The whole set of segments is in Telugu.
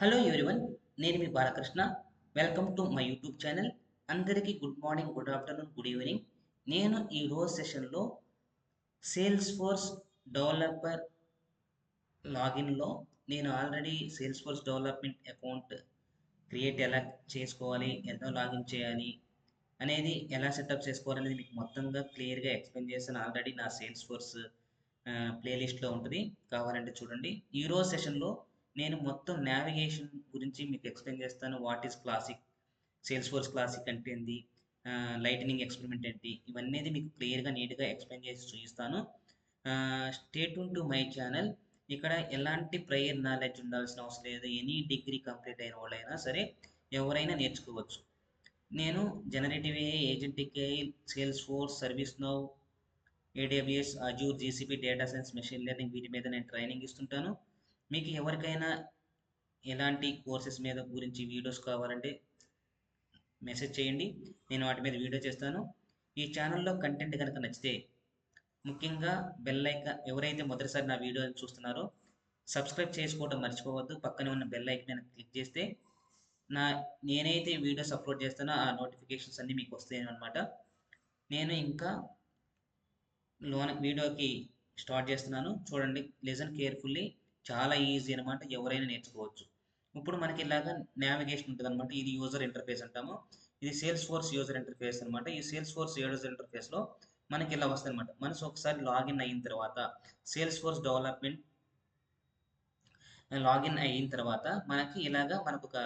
హలో ఎవ్రీవన్, నేను మీ Balakrishna. Welcome to my YouTube channel. అందరికీ good morning, good afternoon, good evening. నేను ఈ రోజు సెషన్లో సేల్స్ ఫోర్స్ డెవలపర్ లాగిన్లో నేను already Salesforce development account create ఎలా చేసుకోవాలి, ఎలా లాగిన్ చేయాలి అనేది, ఎలా సెటప్ చేసుకోవాలనేది మీకు మొత్తంగా క్లియర్గా ఎక్స్ప్లెయిన్ చేశాను ఆల్రెడీ నా సేల్స్ ఫోర్స్ ప్లేలిస్ట్లో ఉంటుంది. కావాలంటే చూడండి. ఈరోజు సెషన్లో నేను మొత్తం నావిగేషన్ గురించి మీకు ఎక్స్ప్లెయిన్ చేస్తాను. What is classic, sales force classic అంటే ఏంటి, లైటనింగ్ ఎక్స్పెరిమెంట్ ఏంటి, ఇవన్నీ మీకు క్లియర్గా నీట్గా ఎక్స్ప్లెయిన్ చేసి చూపిస్తాను. Stay tune to my channel. ఇక్కడ ఎలాంటి ప్రైయర్ నాలెడ్జ్ ఉండాల్సిన అవసరం లేదు. ఎనీ డిగ్రీ కంప్లీట్ అయిన వాళ్ళైనా సరే ఎవరైనా నేర్చుకోవచ్చు. నేను generative AI, agentic AI, sales force, service now, AWS, Azure, GCP, data science, machine learning, వీటి మీద నేను ట్రైనింగ్ ఇస్తుంటాను. మీకు ఎవరికైనా ఎలాంటి కోర్సెస్ మీద గురించి వీడియోస్ కావాలంటే మెసేజ్ చేయండి, నేను వాటి మీద వీడియో చేస్తాను. ఈ ఛానల్లో కంటెంట్ కనుక నచ్చితే ముఖ్యంగా బెల్ ఐకాన్, ఎవరైతే మొదటిసారి నా వీడియో చూస్తున్నారో సబ్స్క్రైబ్ చేసుకోవడం మర్చిపోవద్దు. పక్కనే ఉన్న బెల్ ఐకాన్ క్లిక్ చేస్తే నేనైతే వీడియోస్ అప్లోడ్ చేస్తానో ఆ నోటిఫికేషన్స్ అన్నీ మీకు వస్తాయి అన్నమాట. నేను ఇంకా వీడియోకి స్టార్ట్ చేస్తున్నాను. చూడండి, లిజన్ కేర్ఫుల్లీ. చాలా ఈజీ అనమాట, ఎవరైనా నేర్చుకోవచ్చు. ఇప్పుడు మనకి ఇలాగా నావిగేషన్ ఉంటుంది అనమాట. ఇది యూజర్ ఇంటర్ఫేస్ అంటాము. ఇది సేల్స్ ఫోర్స్ యూజర్ ఇంటర్ఫేస్ అనమాట. ఈ సేల్స్ ఫోర్స్ యూజర్ ఇంటర్ఫేస్లో మనకి ఇలా వస్తుంది అనమాట. మనసు ఒకసారి లాగిన్ అయిన తర్వాత, సేల్స్ ఫోర్స్ డెవలప్మెంట్ లాగిన్ అయిన తర్వాత మనకి ఇలాగా మనకు ఒక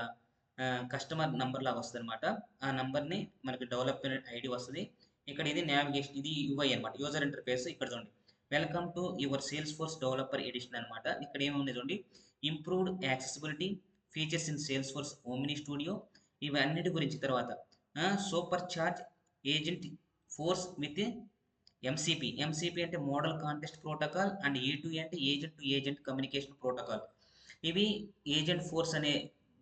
కస్టమర్ నంబర్ లాగా వస్తుంది అనమాట. ఆ నంబర్ని మనకి డెవలపర్ ఐడి వస్తుంది. ఇక్కడ ఇది నావిగేషన్, ఇది యూఐ అనమాట, యూజర్ ఇంటర్ఫేస్. ఇక్కడ చూడండి, welcome to your Salesforce developer edition అనమాట. ఇక్కడ ఏముంది చూడండి, improved accessibility, features in Salesforce OmniStudio, ఇవన్నిటి గురించి. తర్వాత supercharge Agentforce with MCP. MCP అంటే model context protocol, and A to A అంటే agent to agent communication protocol. ఇవి ఏజెంట్ ఫోర్స్ అనే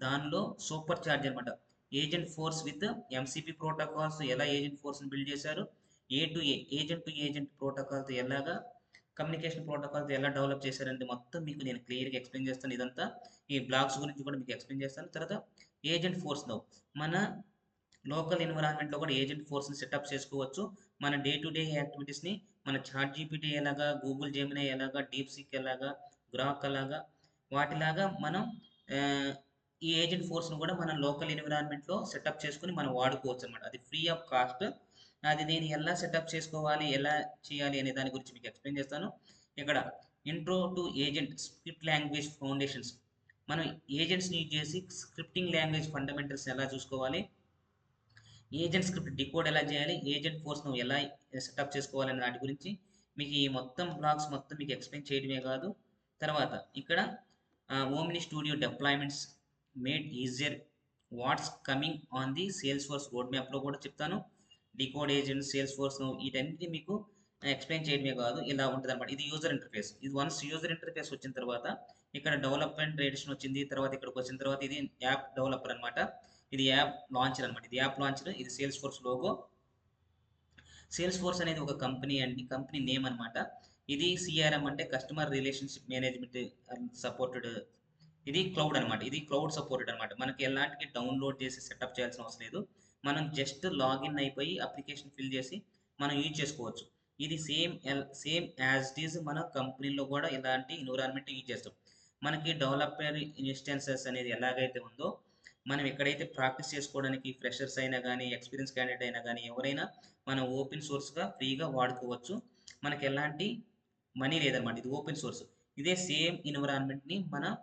దానిలో సూపర్ చార్జ్ అనమాట. Agentforce with MCP protocols, ఎలా ఏజెంట్ ఫోర్స్ని బిల్డ్ చేశారు, ఏ ఏజెంట్ టు ఏజెంట్ ప్రోటోకాల్తో ఎలాగా, కమ్యూనికేషన్ ప్రోటోకాల్తో ఎలా డెవలప్ చేశారంటే మొత్తం మీకు నేను క్లియర్గా ఎక్స్ప్లెయిన్ చేస్తాను. ఇదంతా ఈ బ్లాక్స్ గురించి కూడా మీకు ఎక్స్ప్లెయిన్ చేస్తాను. తర్వాత ఏజెంట్ ఫోర్స్లో మన లోకల్ ఎన్విరాన్మెంట్లో కూడా ఏజెంట్ ఫోర్స్ని సెటప్ చేసుకోవచ్చు. మన డే టు డే యాక్టివిటీస్ని మన చాట్ జీపీటీ ఎలాగా, గూగుల్ జెమినీ ఎలాగా, డీప్ సీక్ ఎలాగా, గ్రాక్ ఎలాగా, వాటిలాగా మనం ఈ ఏజెంట్ ఫోర్స్ను కూడా మన లోకల్ ఎన్విరాన్మెంట్లో సెటప్ చేసుకుని మనం వాడుకోవచ్చు అనమాట. అది ఫ్రీ ఆఫ్ కాస్ట్. అది నేను ఎలా సెటప్ చేసుకోవాలి, ఎలా చేయాలి అనే దాని గురించి మీకు ఎక్స్ప్లెయిన్ చేస్తాను. ఇక్కడ intro to agent script language foundations. మనం ఏజెంట్స్ని యూజ్ చేసి స్క్రిప్టింగ్ లాంగ్వేజ్ ఫండమెంటల్స్ ఎలా చూసుకోవాలి, ఏజెంట్ స్క్రిప్ట్ డికోడ్ ఎలా చేయాలి, ఏజెంట్ ఫోర్స్ను ఎలా సెటప్ చేసుకోవాలనే వాటి గురించి మీకు ఈ మొత్తం బ్లాగ్స్ మొత్తం మీకు ఎక్స్ప్లెయిన్ చేయడమే కాదు. తర్వాత ఇక్కడ OmniStudio deployments made easier, what's coming on the Salesforce రోడ్ మ్యాప్లో కూడా చెప్తాను. డికోడ్ ఏజెంట్, సేల్స్ ఫోర్స్, వీటన్నిటి మీకు ఎక్స్ప్లెయిన్ చేయడమే కాదు, ఇలా ఉంటుంది అనమాట. ఇది యూజర్ ఇంటర్ఫేస్. ఇది వన్స్ యూజర్ ఇంటర్ఫేస్ వచ్చిన తర్వాత ఇక్కడ డెవలప్మెంట్ ఎడిషన్ వచ్చింది. తర్వాత ఇక్కడికి వచ్చిన తర్వాత ఇది యాప్ డెవలపర్ అనమాట. ఇది యాప్ లాంచర్ అనమాట. ఇది యాప్ లాంచర్. ఇది sales force logo. Sales force అనేది ఒక కంపెనీ అండి, కంపెనీ నేమ్ అనమాట. ఇది సిఆర్ఎం అంటే కస్టమర్ రిలేషన్షిప్ మేనేజ్మెంట్ సపోర్టెడ్. ఇది క్లౌడ్ అనమాట. ఇది క్లౌడ్ సపోర్టెడ్ అనమాట. మనకి ఎలాంటి డౌన్లోడ్ చేసి సెటప్ చేయాల్సిన అవసరం లేదు. మనం జస్ట్ లాగిన్ అయిపోయి అప్లికేషన్ ఫిల్ చేసి మనం యూజ్ చేసుకోవచ్చు. ఇది సేమ్ యాజ్ ఇట్ ఈజ్ మన కంపెనీలో కూడా ఇలాంటి ఎన్విరాన్మెంట్ యూజ్ చేస్తాం. మనకి డెవలపర్ ఇన్స్టెన్సెస్ అనేది ఎలాగైతే ఉందో, మనం ఎక్కడైతే ప్రాక్టీస్ చేసుకోవడానికి ఫ్రెషర్స్ అయినా కానీ, ఎక్స్పీరియన్స్ క్యాండిడేట్ అయినా కానీ, ఎవరైనా మనం ఓపెన్ సోర్స్గా ఫ్రీగా వాడుకోవచ్చు. మనకి ఎలాంటి మనీ లేదనమాట. ఇది ఓపెన్ సోర్స్. ఇదే సేమ్ ఎన్విరాన్మెంట్ని మన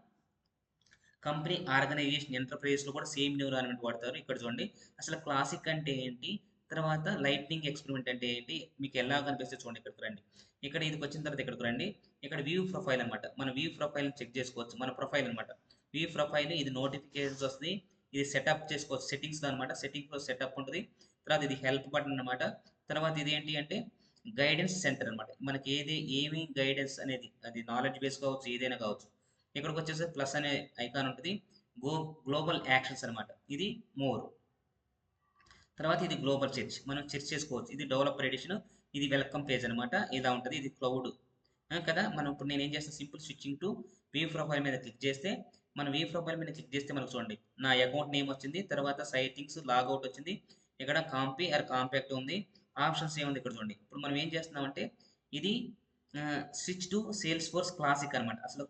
కంపెనీ ఆర్గనైజేషన్ ఎంటర్ప్రైజెస్లో కూడా సేమ్ ఎన్విరాన్మెంట్ వాడతారు. ఇక్కడ చూడండి, అసలు క్లాసిక్ అంటే ఏంటి, తర్వాత లైట్నింగ్ ఎక్స్పెరిమెంట్ అంటే ఏంటి, మీకు ఎలా కనిపిస్తే చూడండి. ఇక్కడికి రండి. ఇక్కడ ఇదికి వచ్చిన తర్వాత ఇక్కడికి రండి. ఇక్కడ వ్యూ ప్రొఫైల్ అనమాట. మన వ్యూ ప్రొఫైల్ చెక్ చేసుకోవచ్చు. మన ప్రొఫైల్ అనమాట. వ్యూ ప్రొఫైల్, ఇది నోటిఫికేషన్స్ వస్తుంది. ఇది సెటప్ చేసుకోవచ్చు సెట్టింగ్స్లో అనమాట. సెట్టింగ్స్లో సెటప్ ఉంటుంది. తర్వాత ఇది హెల్ప్ బటన్ అనమాట. తర్వాత ఇది ఏంటి అంటే గైడెన్స్ సెంటర్ అనమాట. మనకి ఏమి గైడెన్స్ అనేది, అది నాలెడ్జ్ బేస్ కావచ్చు, ఏదైనా కావచ్చు. ఇక్కడికి వచ్చేసి ప్లస్ అనే ఐకాన్ ఉంటుంది. గ్లోబల్ యాక్షన్స్ అనమాట. ఇది మోర్. తర్వాత ఇది గ్లోబల్ సెర్చ్, మనం సెర్చ్ చేసుకోవచ్చు. ఇది డెవలపర్ ఎడిషన్. ఇది వెల్కమ్ పేజ్ అనమాట. ఇలా ఉంటుంది. ఇది క్లౌడ్ కదా. మనం ఇప్పుడు నేను ఏం చేస్తాను, simple switching to view profile మీద క్లిక్ చేస్తే మనం వ్యూ ప్రొఫైల్ మీద క్లిక్ చేస్తే మనకు చూడండి నా అకౌంట్ నేమ్ వచ్చింది, తర్వాత సైటింగ్స్ లాగౌట్ వచ్చింది, ఇక్కడ కాంపీ ఆర్ కాంపాక్ట్ ఉంది, ఆప్షన్స్ ఏముంది ఇక్కడ చూడండి. ఇప్పుడు మనం ఏం చేస్తున్నామంటే ఇది switch to Salesforce classic అనమాట. అసలు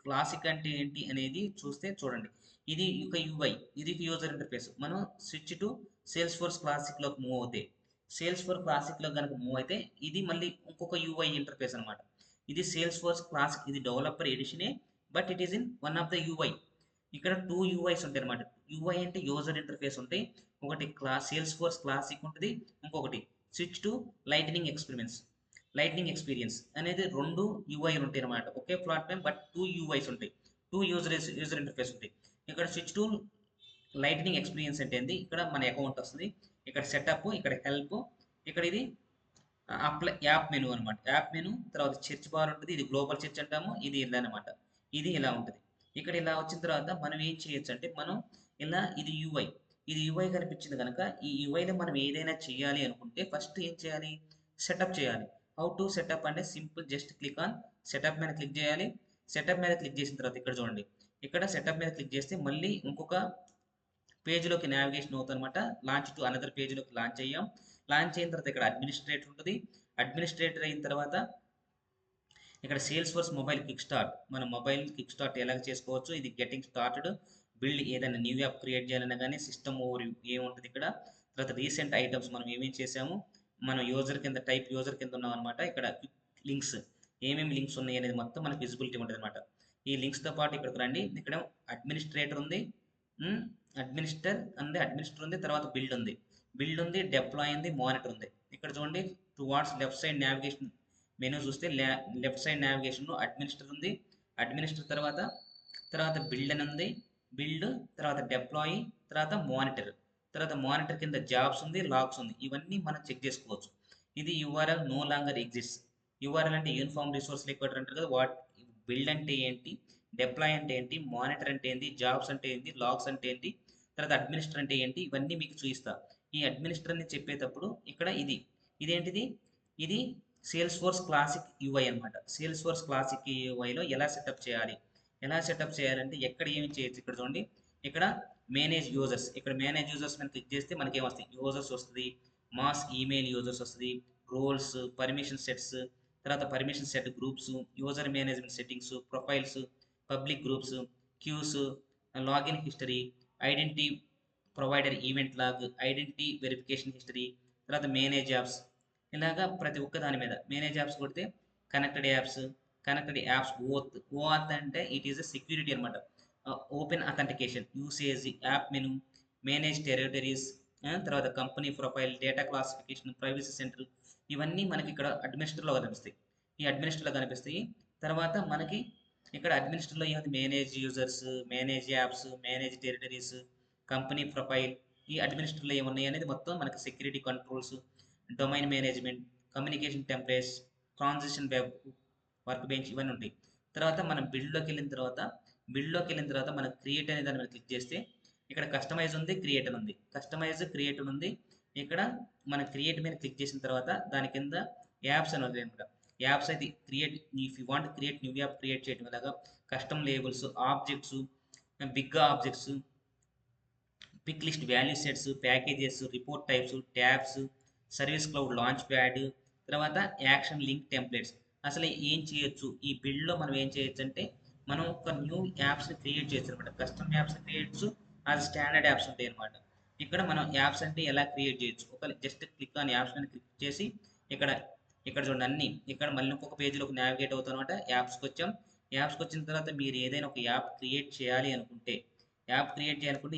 క్లాసిక్ అంటే ఏంటి అనేది చూస్తే చూడండి, ఇది ఒక యూఐ, ఇది యూజర్ ఇంటర్ఫేస్. మనం స్విచ్ టు సేల్స్ ఫోర్స్ క్లాసిక్లోకి మూవ్ అవుతే, సేల్స్ ఫోర్స్ క్లాసిక్లో కనుక మూవ్ అయితే ఇది మళ్ళీ ఇంకొక యూఐ ఇంటర్ఫేస్ అనమాట. ఇది సేల్స్ ఫోర్స్ క్లాసిక్, ఇది డెవలపర్ ఎడిషనే, but it is in one of the UI. ఇక్కడ 2 యూఐస్ ఉంటాయి అనమాట. యూఐ అంటే యూజర్ ఇంటర్ఫేస్ ఉంటాయి, ఒకటి సేల్స్ ఫోర్స్ క్లాసిక్ ఉంటుంది, ఇంకొకటి స్విచ్ టు లైట్నింగ్ ఎక్స్పీరియన్స్ అనేది 2 యూఐలు ఉంటాయి అనమాట. ఒకే ప్లాట్ఫామ్ బట్ 2 యూఐస్ ఉంటాయి, 2 యూజర్ ఇంటర్ఫేస్ ఉంటాయి. ఇక్కడ స్విచ్ టు లైట్నింగ్ ఎక్స్పీరియన్స్ అంటే ఏంది, ఇక్కడ మన అకౌంట్ వస్తుంది, ఇక్కడ సెటప్, ఇక్కడ హెల్ప్, ఇక్కడ ఇది అప్లై యాప్ మెనూ అనమాట. యాప్ మెనూ తర్వాత సెర్చ్ బార్ ఉంటుంది, ఇది గ్లోబల్ సెర్చ్ అంటాము, ఇది ఇలా అనమాట. ఇది ఇలా ఉంటుంది. ఇక్కడ ఇలా వచ్చిన తర్వాత మనం ఏం చేయొచ్చు అంటే మనం ఇలా ఇది యూఐ, ఇది యూఐ కనిపించింది కనుక ఈ యూఐలో మనం ఏదైనా చేయాలి అనుకుంటే ఫస్ట్ ఏం చేయాలి, సెటప్ చేయాలి. హౌ టు సెటప్ అంటే simple, just click on setup మీద క్లిక్ చేయాలి. సెటప్ మీద క్లిక్ చేసిన తర్వాత ఇక్కడ చూడండి, ఇక్కడ సెటప్ మీద క్లిక్ చేస్తే మళ్ళీ ఇంకొక పేజ్లోకి నావిగేషన్ అవుతుంది అనమాట. లాంచ్ టు అనదర్ పేజ్లోకి లాంచ్ అయ్యాం. లాంచ్ అయిన తర్వాత ఇక్కడ అడ్మినిస్ట్రేటర్ ఉంటుంది. అడ్మినిస్ట్రేటర్ అయిన తర్వాత ఇక్కడ sales force mobile kick start, మనం మొబైల్ కిక్ స్టార్ట్ ఎలా చేసుకోవచ్చు, ఇది గెటింగ్ స్టార్టెడ్, బిల్డ్ ఏదైనా న్యూ యాప్ క్రియేట్ చేయాలన్నా కానీ సిస్టమ్ ఓవర్ ఏముంటుంది ఇక్కడ. తర్వాత రీసెంట్ ఐటమ్స్ మనం ఏమేమి చేసాము, మనం యూజర్ కింద టైప్ యూజర్ కింద ఉన్నాం అనమాట. ఇక్కడ లింక్స్, ఏమేమి లింక్స్ ఉన్నాయి అనేది మొత్తం మనకి విజిబిలిటీ ఉంటుంది అనమాట. ఈ లింక్స్తో పాటు ఇక్కడికి రండి, ఇక్కడ అడ్మినిస్ట్రేటర్ ఉంది, అడ్మినిస్టర్ ఉంది, తర్వాత బిల్డ్ ఉంది, డిప్లాయ్ ఉంది, మానిటర్ ఉంది. ఇక్కడ చూడండి towards left side navigation menu చూస్తే లెఫ్ట్ సైడ్ నావిగేషన్ అడ్మినిస్టర్ ఉంది, అడ్మినిస్టర్ తర్వాత బిల్డ్ అని ఉంది, బిల్డ్ తర్వాత డిప్లాయ్, తర్వాత మానిటర్ కింద జాబ్స్ ఉంది, లాగ్స్ ఉంది. ఇవన్నీ మనం చెక్ చేసుకోవచ్చు. ఇది URL no longer exist. URL అంటే యూనిఫామ్ రిసోర్స్ లిక్విడర్ అంటారు కదా, బిల్డ్ అంటే ఏంటి, డిప్లాయ్ అంటే ఏంటి, మానిటర్ అంటే ఏంటి, జాబ్స్ అంటే ఏంటి, లాగ్స్ అంటే ఏంటి, తర్వాత అడ్మినిస్టర్ అంటే ఏంటి, ఇవన్నీ మీకు చూపిస్తా. ఈ అడ్మినిస్టర్ అని చెప్పేటప్పుడు ఇక్కడ ఇదేంటిది, ఇది సేల్స్ ఫోర్స్ క్లాసిక్ యూఐ అనమాట. సేల్స్ ఫోర్స్ క్లాసిక్ యూఐలో ఎలా సెటప్ చేయాలంటే ఎక్కడ ఏమి చేయొచ్చు, ఇక్కడ చూడండి, ఇక్కడ మేనేజ్ యూజర్స్, ఇక్కడ మేనేజ్ యూజర్స్ మీద క్లిక్ చేస్తే మనకి ఏమొస్తాయి, యూజర్స్ వస్తుంది, మాస్ ఈమెయిల్ యూజర్స్ వస్తుంది, రోల్స్, పర్మిషన్ సెట్స్, తర్వాత permission set groups, user management settings, profiles, public groups, queues, login history, identity provider event log, identity verification history, తర్వాత మేనేజ్ యాప్స్. ఇలాగా ప్రతి ఒక్క దాని మీద మేనేజ్ యాప్స్ కొడితే కనెక్టెడ్ యాప్స్ ఓఆత్ అంటే ఇట్ ఈస్ ఎ సెక్యూరిటీ అనమాట. Open authentication, usage, app menu, manage territories, తర్వాత company profile, data classification, privacy centre, ఇవన్నీ మనకి ఇక్కడ అడ్మినిస్టర్లో కనిపిస్తాయి. తర్వాత మనకి ఇక్కడ అడ్మినిస్టర్లో ఏముంది, manage users, manage apps, manage territories, company profile, ఈ అడ్మినిస్టర్లో ఏమున్నాయి అనేది మొత్తం మనకి security controls, domain management, communication templates, transition web, work bench, ఇవన్నీ ఉంటాయి. తర్వాత మనం బిల్డ్లోకి వెళ్ళిన తర్వాత మనం క్రియేట్ అనే దాని మీద క్లిక్ చేస్తే ఇక్కడ కస్టమైజ్ ఉంది, క్రియేట్ ఉంది. ఇక్కడ మన క్రియేట్ మీద క్లిక్ చేసిన తర్వాత దాని కింద యాప్స్ అని ఉంది అనమాట. యాప్స్ అయితే create, if you want create new app create చేయడం అలాగా custom labels, objects, big objects, picklist, value sets, packages, report types, tabs, service cloud launchpad, తర్వాత యాక్షన్ లింక్ టెంప్లెట్స్. అసలు ఏం చేయొచ్చు ఈ బిల్డ్లో, మనం ఏం చేయొచ్చు అంటే మనం ఒక న్యూ యాప్స్ని క్రియేట్ చేయొచ్చు అనమాట. కస్టమ్ యాప్స్ క్రియేట్ చేయొచ్చు, అది స్టాండర్డ్ యాప్స్ ఉంటాయి అనమాట. ఇక్కడ మనం యాప్స్ అంటే ఎలా క్రియేట్ చేయొచ్చు, ఒక జస్ట్ క్లిక్ ఆన్ యాప్స్ మీద క్లిక్ చేసి ఇక్కడ చూడండి అన్ని, ఇక్కడ మళ్ళీ ఇంకొక పేజీలోకి నావిగేట్ అవుతాం అనమాట. యాప్స్కి వచ్చిన తర్వాత మీరు ఏదైనా ఒక యాప్ క్రియేట్ చేయాలి అనుకుంటే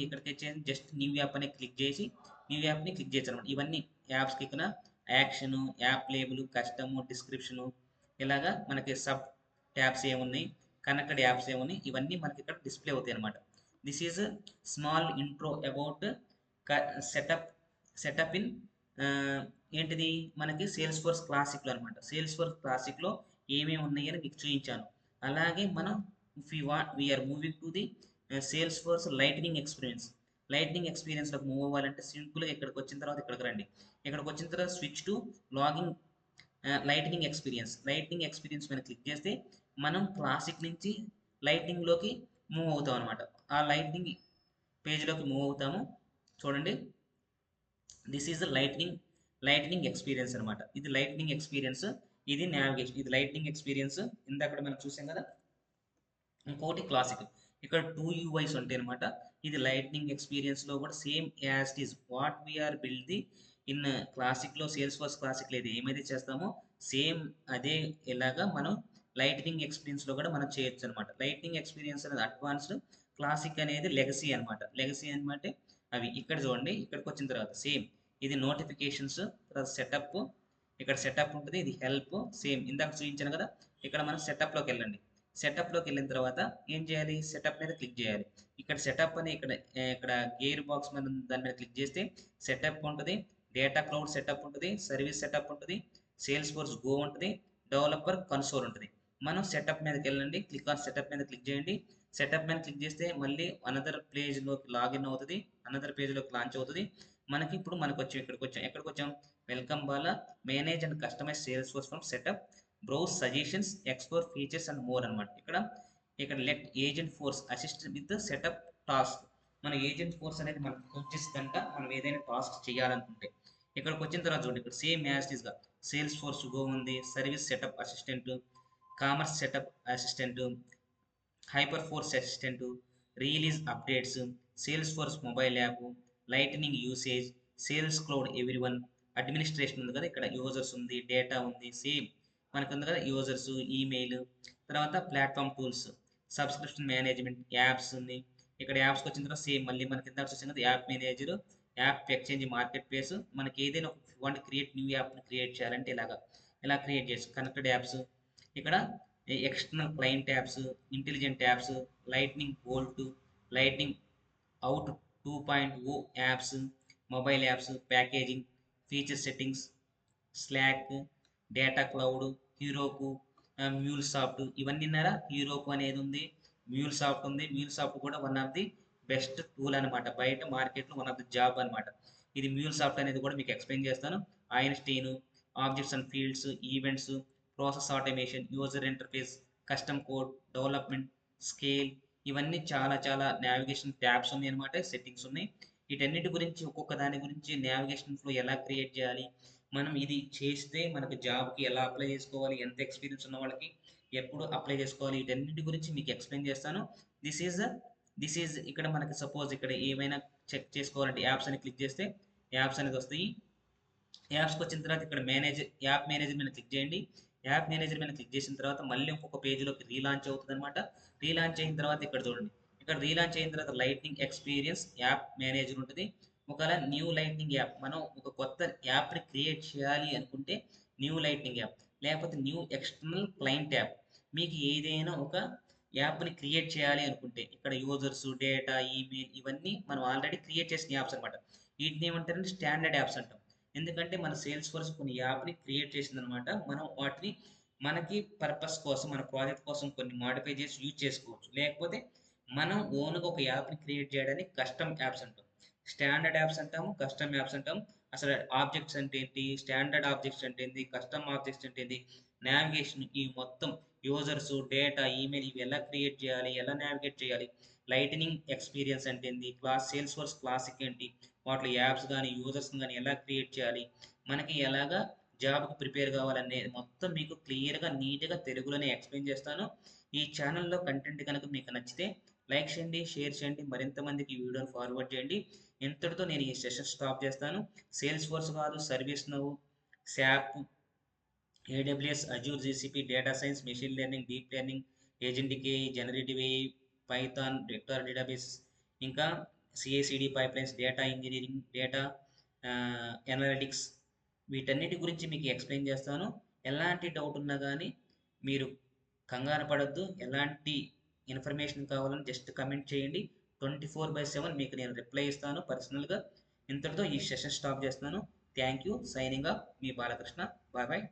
ఇక్కడికి వచ్చేసి జస్ట్ న్యూ యాప్ అని క్లిక్ చేసి న్యూ యాప్ని క్లిక్ చేయొచ్చు అనమాట. ఇవన్నీ యాప్స్కి ఇక్కడ action, app label, custom, description, ఇలాగా మనకి సబ్ ట్యాబ్స్ ఏమున్నాయి, కనెక్టెడ్ యాప్స్ ఏమున్నాయి, ఇవన్నీ మనకి ఇక్కడ డిస్ప్లే అవుతాయి అనమాట. This is small intro about setup in ఏంటిది మనకి సేల్స్ ఫోర్స్ క్లాసిక్లో అనమాట. సేల్స్ ఫోర్స్ క్లాసిక్లో ఏమేమి ఉన్నాయని మీకు చూపించాను. అలాగే మనం if you want we're moving to the Salesforce lightning ఎక్స్పీరియన్స్లోకి మూవ్ అవ్వాలంటే సింపుల్గా ఇక్కడికి వచ్చిన తర్వాత ఇక్కడికి రండి. ఇక్కడికి వచ్చిన తర్వాత switch to logging lightning experience మీద క్లిక్ చేస్తే మనం క్లాసిక్ నుంచి లైట్నింగ్లోకి మూవ్ అవుతాం అనమాట. ఆ లైట్నింగ్ పేజ్లోకి మూవ్ అవుతాము. చూడండి, this is the lightning experience అనమాట. ఇది లైట్నింగ్ ఎక్స్పీరియన్స్, ఇది నావిగేషన్. ఇది లైట్నింగ్ ఎక్స్పీరియన్స్, ఇందాక మనం చూసాం కదా. ఇంకోటి క్లాసిక్. ఇక్కడ 2 యూఐస్ ఉంటాయి అనమాట. ఇది లైట్నింగ్ ఎక్స్పీరియన్స్లో కూడా same as it is what we're build the in క్లాసిక్లో, సేల్స్ ఫోర్స్ క్లాసిక్లో ఇది ఏమైతే చేస్తామో సేమ్ అదే ఇలాగా మనం లైట్నింగ్ ఎక్స్పీరియన్స్లో కూడా మనం చేయొచ్చు అనమాట. లైట్నింగ్ ఎక్స్పీరియన్స్ అనేది అడ్వాన్స్డ్, క్లాసిక్ అనేది లెగసీ అనమాట. లెగసీ అనమాట అవి. ఇక్కడ చూడండి, ఇక్కడికి వచ్చిన తర్వాత సేమ్ ఇది నోటిఫికేషన్స్, తర్వాత సెటప్. ఇక్కడ సెటప్ ఉంటుంది, ఇది హెల్ప్. సేమ్ ఇందాక చూపించాను కదా, ఇక్కడ మనం సెటప్లోకి వెళ్ళండి. సెటప్లోకి వెళ్ళిన తర్వాత ఏం చేయాలి, సెటప్ మీద క్లిక్ చేయాలి. ఇక్కడ సెటప్ అని ఇక్కడ గేర్ బాక్స్ మీద దాని మీద క్లిక్ చేస్తే సెటప్ ఉంటుంది, డేటా క్లౌడ్ సెటప్ ఉంటుంది, సర్వీస్ సెటప్ ఉంటుంది, సేల్స్ ఫోర్స్ గో ఉంటుంది, డెవలపర్ కన్సోల్ ఉంటుంది. మనం సెటప్ మీదకి వెళ్ళండి, క్లిక్ ఆన్ సెటప్ మీద క్లిక్ చేయండి. సెటప్ మీద క్లిక్ చేస్తే మళ్ళీ అనదర్ పేజ్లోకి లాగిన్ అవుతుంది, అనదర్ పేజ్లోకి లాంచ్ అవుతుంది. మనకి ఇప్పుడు ఎక్కడికి వచ్చాం, welcome Bala, manage and customize Salesforce from setup, browse suggestions, explore features and more అనమాట. ఇక్కడ let Agentforce assist with setup task. మన ఏజెంట్ ఫోర్స్ అనేది మనకు వచ్చేస్తుందంట, మనం ఏదైనా టాస్క్ చేయాలనుకుంటే. ఇక్కడికి వచ్చిన తర్వాత చూడండి, ఇక్కడ సేమ్ యాస్టీస్గా సేల్స్ ఫోర్స్ గో ఉంది, service setup assistant, commerce setup assistant, hyper force assistant, release updates, sales force mobile app, lightning usage, sales cloud everyone, administration ఉంది కదా, ఇక్కడ యూజర్స్ ఉంది, డేటా ఉంది, సేమ్ మనకు ఉంది కదా యూజర్స్, ఈమెయిల్, తర్వాత platform tools, subscription management, apps ఉంది. ఇక్కడ యాప్స్కి వచ్చిన తర్వాత సేమ్ మళ్ళీ మనకి ఇందాక వచ్చింది కదా app manager, app exchange, market place. మనకి ఏదైనా ఒక వాంట్ క్రియేట్ న్యూ యాప్ని క్రియేట్ చేయాలంటే ఇలా క్రియేట్ చేయొచ్చు. కనెక్టెడ్ యాప్స్, ఇక్కడ external client apps, intelligent apps, lightning bolt, lightning out 2.0 apps, mobile apps, packaging, feature settings, Slack, data cloud, Heroku, MuleSoft. ఇవన్నీ విన్నారా, హీరోకు అనేది ఉంది, మ్యూల్ సాఫ్ట్ ఉంది. మ్యూల్ సాఫ్ట్ కూడా one of the best tool అనమాట, బయట మార్కెట్లో వన్ ఆఫ్ ది జాబ్ అనమాట. ఇది మ్యూల్ సాఫ్ట్ అనేది కూడా మీకు ఎక్స్ప్లెయిన్ చేస్తాను. Einstein, objects and fields, events, process automation, user interface, custom code, development, scale. ఇవన్నీ చాలా చాలా నావిగేషన్ ట్యాబ్స్ ఉన్నాయి అనమాట, సెట్టింగ్స్ ఉన్నాయి. వీటన్నిటి గురించి ఒక్కొక్క దాని గురించి నావిగేషన్ ఫ్లో ఎలా క్రియేట్ చేయాలి, మనం ఇది చేస్తే మనకు జాబ్కి ఎలా అప్లై చేసుకోవాలి, ఎంత ఎక్స్పీరియన్స్ ఉన్న వాళ్ళకి ఎప్పుడు అప్లై చేసుకోవాలి, వీటన్నిటి గురించి మీకు ఎక్స్ప్లెయిన్ చేస్తాను. దిస్ ఈజ్ ఇక్కడ మనకి సపోజ్ ఇక్కడ ఏమైనా చెక్ చేసుకోవాలంటే యాప్స్ అని క్లిక్ చేస్తే యాప్స్ అనేది వస్తాయి. యాప్స్కి వచ్చిన తర్వాత ఇక్కడ యాప్ మేనేజర్ మీద క్లిక్ చేయండి. యాప్ మేనేజర్ మీద క్లిక్ చేసిన తర్వాత మళ్ళీ ఇంకొక పేజ్లోకి రీలాంచ్ అవుతుంది అనమాట. రీలాంచ్ అయిన తర్వాత ఇక్కడ చూడండి, ఇక్కడ రీలాంచ్ అయిన తర్వాత లైట్నింగ్ ఎక్స్పీరియన్స్ యాప్ మేనేజర్ ఉంటుంది. ఒకవేళ న్యూ లైట్నింగ్ యాప్, మనం ఒక కొత్త యాప్ని క్రియేట్ చేయాలి అనుకుంటే న్యూ లైట్నింగ్ యాప్, లేకపోతే న్యూ ఎక్స్టర్నల్ క్లయింట్ యాప్. మీకు ఏదైనా ఒక యాప్ని క్రియేట్ చేయాలి అనుకుంటే ఇక్కడ యూజర్స్, డేటా, ఈమెయిల్, ఇవన్నీ మనం ఆల్రెడీ క్రియేట్ చేసిన యాప్స్ అనమాట. వీటిని ఏమంటారంటే స్టాండర్డ్ యాప్స్ అంటాం. ఎందుకంటే మన సేల్స్ ఫోర్స్ కొన్ని యాప్ని క్రియేట్ చేసిందనమాట. మనం వాటిని మనకి పర్పస్ కోసం, మన ప్రాజెక్ట్ కోసం కొన్ని మాడిఫై చేసి యూజ్ చేసుకోవచ్చు. లేకపోతే మనం ఓన్గా ఒక యాప్ని క్రియేట్ చేయడానికి కస్టమ్ యాప్స్ అంటాం. స్టాండర్డ్ యాప్స్ అంటాము, కస్టమ్ యాప్స్ అంటాం. అసలు ఆబ్జెక్ట్స్ అంటే ఏంటి, స్టాండర్డ్ ఆబ్జెక్ట్స్ అంటే ఏంటి, కస్టమ్ ఆబ్జెక్ట్స్ అంటే ఏంటి, నావిగేషన్, ఈ మొత్తం యూజర్స్, డేటా, ఈమెయిల్, ఇవి ఎలా క్రియేట్ చేయాలి, ఎలా నావిగేట్ చేయాలి, లైటనింగ్ ఎక్స్పీరియన్స్ అంటే ఏంటి, సేల్స్ ఫోర్స్ క్లాసిక్ ఏంటి, వాటిలో యాప్స్ కానీ యూజర్స్ కానీ ఎలా క్రియేట్ చేయాలి, మనకి ఎలాగా జాబ్కి ప్రిపేర్ కావాలనేది మొత్తం మీకు క్లియర్గా, నీట్గా తెలుగులోనే ఎక్స్ప్లెయిన్ చేస్తాను. ఈ ఛానల్లో కంటెంట్ కనుక మీకు నచ్చితే లైక్ చేయండి, షేర్ చేయండి, మరింత మందికి ఈ వీడియోని ఫార్వర్డ్ చేయండి. ఇంతటితో నేను ఈ సెషన్ స్టాప్ చేస్తాను. సేల్స్ ఫోర్స్ కాదు, ServiceNow, SAP, AWS, Azure, GCP, data science, machine learning, deep learning, agentic AI, generative AI, Python, vector database, ఇంకా CI/CD pipelines, data engineering, data analytics, వీటన్నిటి గురించి మీకు ఎక్స్ప్లెయిన్ చేస్తాను. ఎలాంటి డౌట్ ఉన్నా కానీ మీరు కంగారు పడొద్దు. ఎలాంటి ఇన్ఫర్మేషన్ కావాలని జస్ట్ కమెంట్ చేయండి. 24/7 మీకు నేను రిప్లై ఇస్తాను పర్సనల్గా. ఇంతటితో ఈ సెషన్ స్టాప్ చేస్తున్నాను. Thank you. సైనింగ్ ఆఫ్, మీ బాలకృష్ణ. Bye bye.